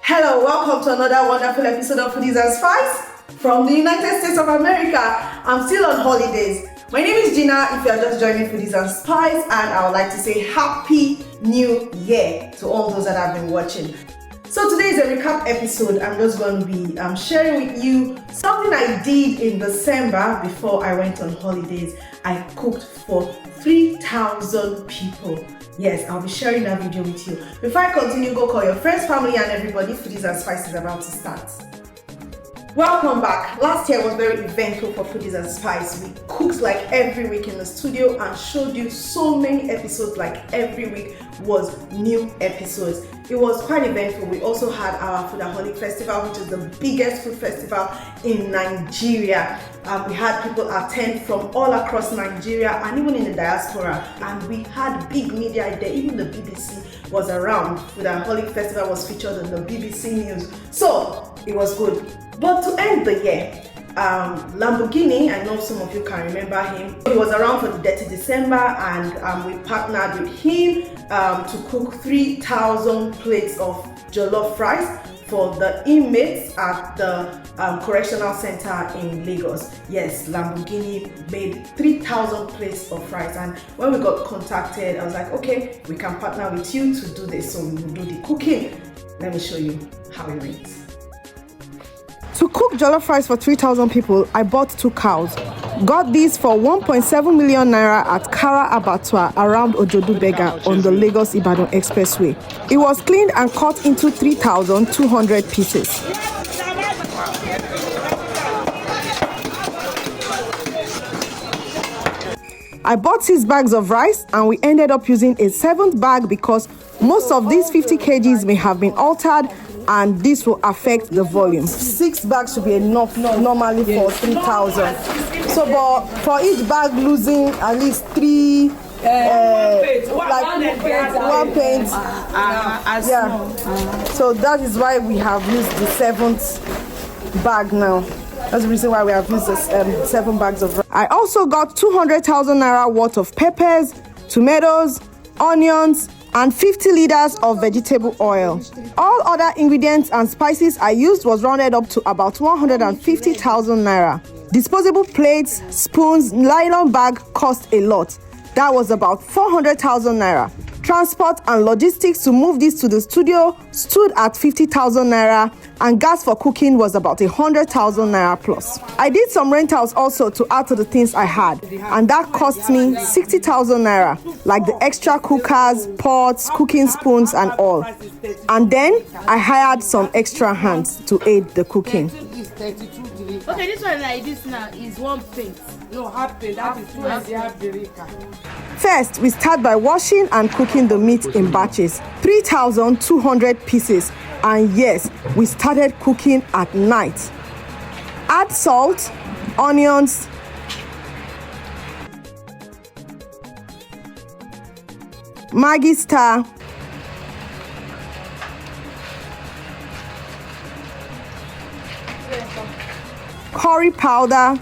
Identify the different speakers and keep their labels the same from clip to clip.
Speaker 1: Hello, welcome to another wonderful episode of Foodies and Spice from the United States of America. I'm still on holidays. My name is Gina, if you are just joining Foodies and Spice, and I would like to say Happy New Year to all those that have been watching. So today is a recap episode. I'm just going to be sharing with you something I did in December before I went on holidays. I cooked for 3,000 people. Yes, I'll be sharing that video with you. Before I continue, go call your friends, family, and everybody. Foodies and Spice is about to start. Welcome back. Last year was very eventful for Foodies and Spice. We cooked like every week in the studio and showed you so many episodes. Like every week was new episodes. It was quite eventful. We also had our Foodaholic Festival, which is the biggest food festival in Nigeria. We had people attend from all across Nigeria and even in the diaspora. And we had big media there. Even the BBC was around. Foodaholic Festival was featured on the BBC News. So it was good. But to end the year, Lamborghini, I know some of you can remember him. He was around for the Dirty December, and we partnered with him to cook 3,000 plates of jollof rice for the inmates at the Correctional Center in Lagos. Yes, Lamborghini made 3,000 plates of rice, and when we got contacted, I was like, okay, we can partner with you to do this, so we will do the cooking. Let me show you how it went. To cook jollof rice for 3,000 people, I bought 2 cows. Got these for 1.7 million naira at Kara Abattoir around Ojodu Bega on the Lagos-Ibadan Expressway. It was cleaned and cut into 3,200 pieces. I bought 6 bags of rice and we ended up using a 7th bag because most of these 50 kgs may have been altered and this will affect the volume. 6 bags should be enough normally for 3,000. So but for each bag losing at least 3 one paint. So that is why we have used the 7th bag now. That's the reason why we have used this 7 bags of rice. I also got 200,000 naira worth of peppers, tomatoes, onions, and 50 liters of vegetable oil. All other ingredients and spices I used was rounded up to about 150,000 naira. Disposable plates, spoons, nylon bag cost a lot. That was about 400,000 naira. Transport and logistics to move this to the studio stood at 50,000 naira, and gas for cooking was about 100,000 naira plus. I did some rentals also to add to the things I had, and that cost me 60,000 naira, like the extra cookers, pots, cooking spoons and all. And then I hired some extra hands to aid the cooking.
Speaker 2: Okay, this one like this now is 1 paint.
Speaker 3: No, half paint, that is 2 and half Berika.
Speaker 1: First, we start by washing and cooking the meat in batches, 3,200 pieces. And yes, we started cooking at night. Add salt, onions, Maggi star, curry powder,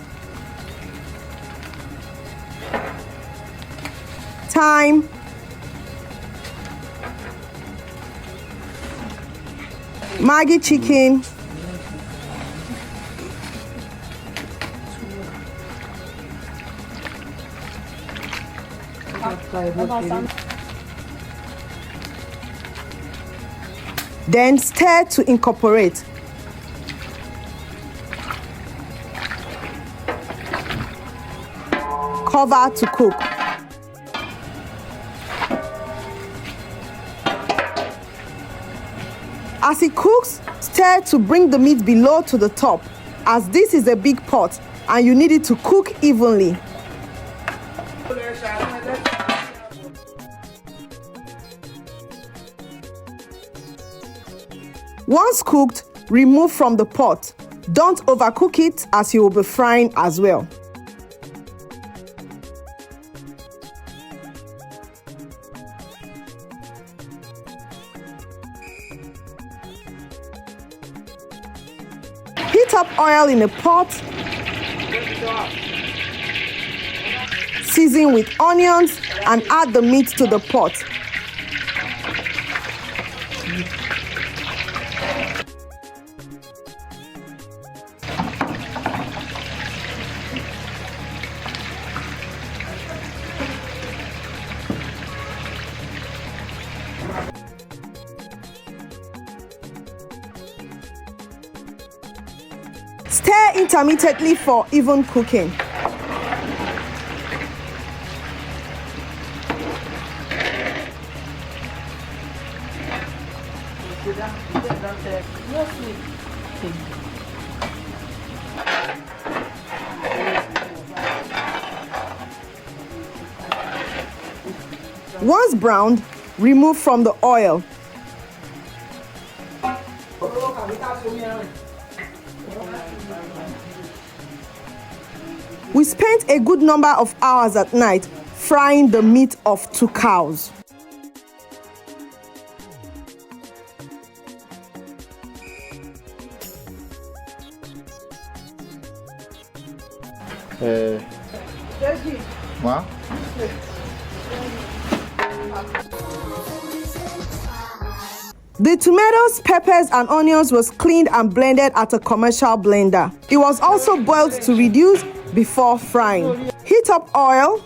Speaker 1: thyme, Maggi chicken, then stir to incorporate. Cover to cook. As it cooks, stir to bring the meat below to the top, as this is a big pot and you need it to cook evenly. Once cooked, remove from the pot. Don't overcook it as you will be frying as well. Heat up oil in a pot. Season with onions and add the meat to the pot. Stir intermittently for even cooking. Once browned, remove from the oil. We spent a good number of hours at night frying the meat of 2 cows.
Speaker 4: What?
Speaker 1: The tomatoes, peppers, and onions was cleaned and blended at a commercial blender. It was also boiled to reduce before frying. Heat up oil.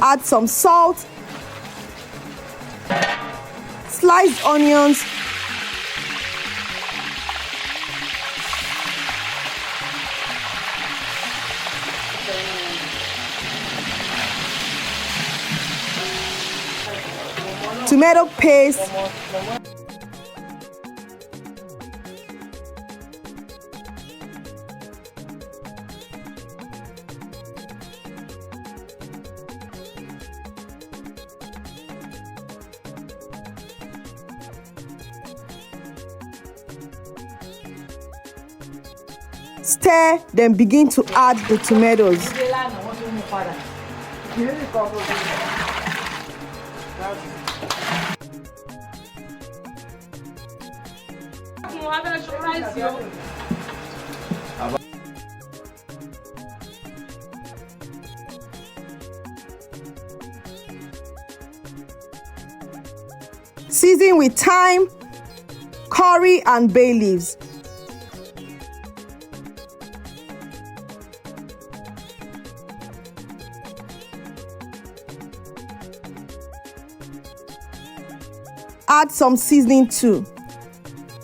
Speaker 1: Add some salt, sliced onions, tomato paste, stir, then begin to add the tomatoes. Season with thyme, curry, and bay leaves. Add some seasoning too.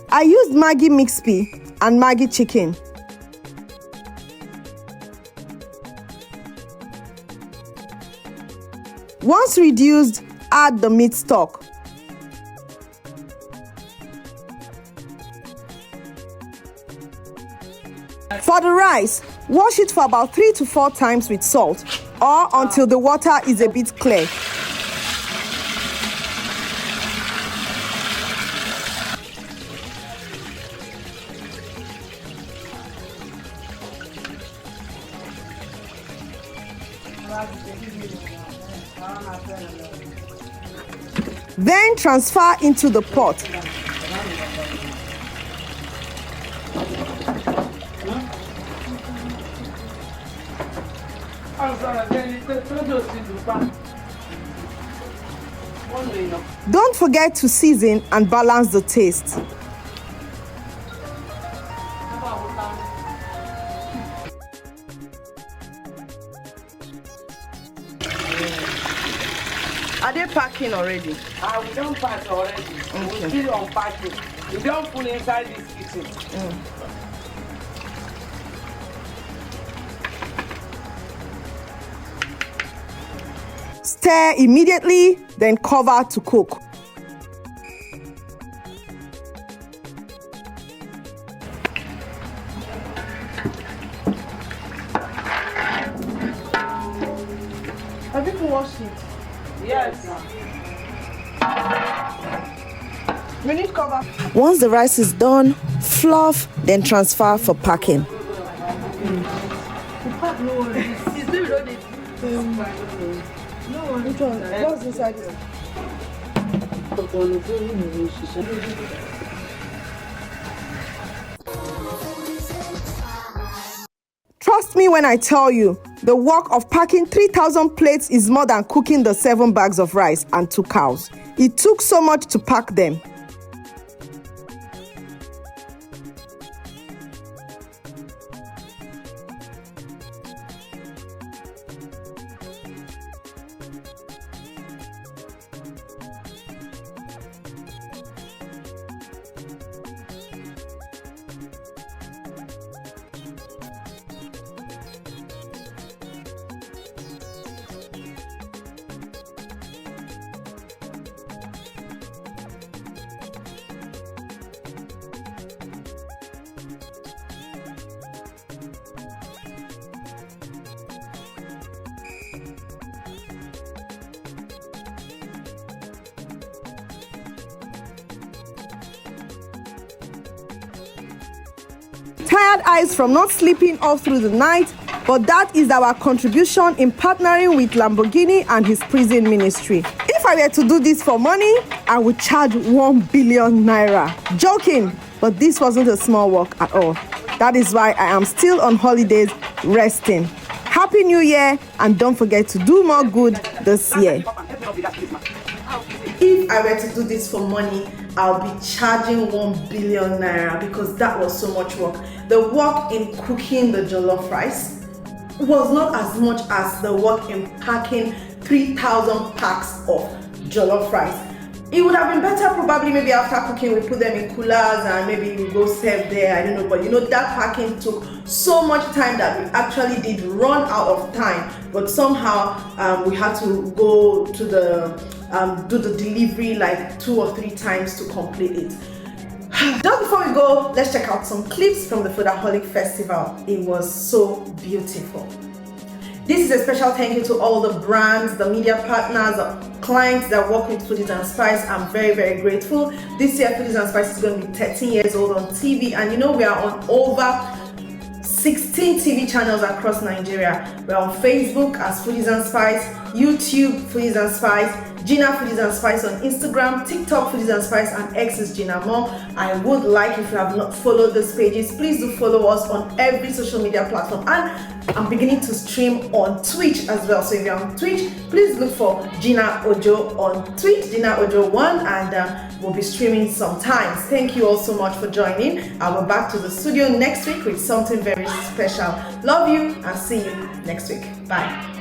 Speaker 1: I used Maggi mixed pea and Maggi chicken. Once reduced, add the meat stock. For the rice, wash it for about 3 to 4 times with salt or until the water is a bit clear. Then transfer into the pot. Don't forget to season and balance the taste. Are they packing already?
Speaker 3: We don't pack already. Okay. We still unpacking. We don't put inside this kitchen.
Speaker 1: Stir immediately, then cover to cook. Have you washed it?
Speaker 3: Yes.
Speaker 1: We need cover. Once the rice is done, fluff, then transfer for packing. Which one? What's inside it? Trust me when I tell you, the work of packing 3,000 plates is more than cooking the 7 bags of rice and 2 cows. It took so much to pack them. tired eyes from not sleeping all through the night, but that is our contribution in partnering with Lamborghini and his prison ministry. If I were to do this for money, I would charge 1 billion naira. Joking, but this wasn't a small work at all. That is why I am still on holidays resting. Happy New Year, and don't forget to do more good this year. If I were to do this for money, I'll be charging 1 billion naira because that was so much work. The work in cooking the jollof rice was not as much as the work in packing 3,000 packs of jollof rice. It would have been better probably maybe after cooking we put them in coolers and maybe we go serve there, I don't know, but you know that packing took so much time that we actually did run out of time, but somehow we had to go to the do the delivery like 2 or 3 times to complete it. Just before we go, let's check out some clips from the Foodaholic Festival. It was so beautiful. This is a special thank you to all the brands, the media partners, the clients that work with Foodies and Spice. I'm very, very grateful. This year, Foodies and Spice is going to be 13 years old on TV, and you know we are on over 16 TV channels across Nigeria. We're on Facebook as Foodies and Spice, YouTube Foodies and Spice, Gina Foodies and Spice on Instagram, TikTok Foodies and Spice, and X is Gina Mom. I would like, if you have not followed these pages, please do follow us on every social media platform, and I'm beginning to stream on Twitch as well. So if you're on Twitch, please look for Gina Ojo on Twitch, Gina Ojo 1, and we'll be streaming sometimes. Thank you all so much for joining. I'll be back to the studio next week with something very special. Love you and see you next week. Bye.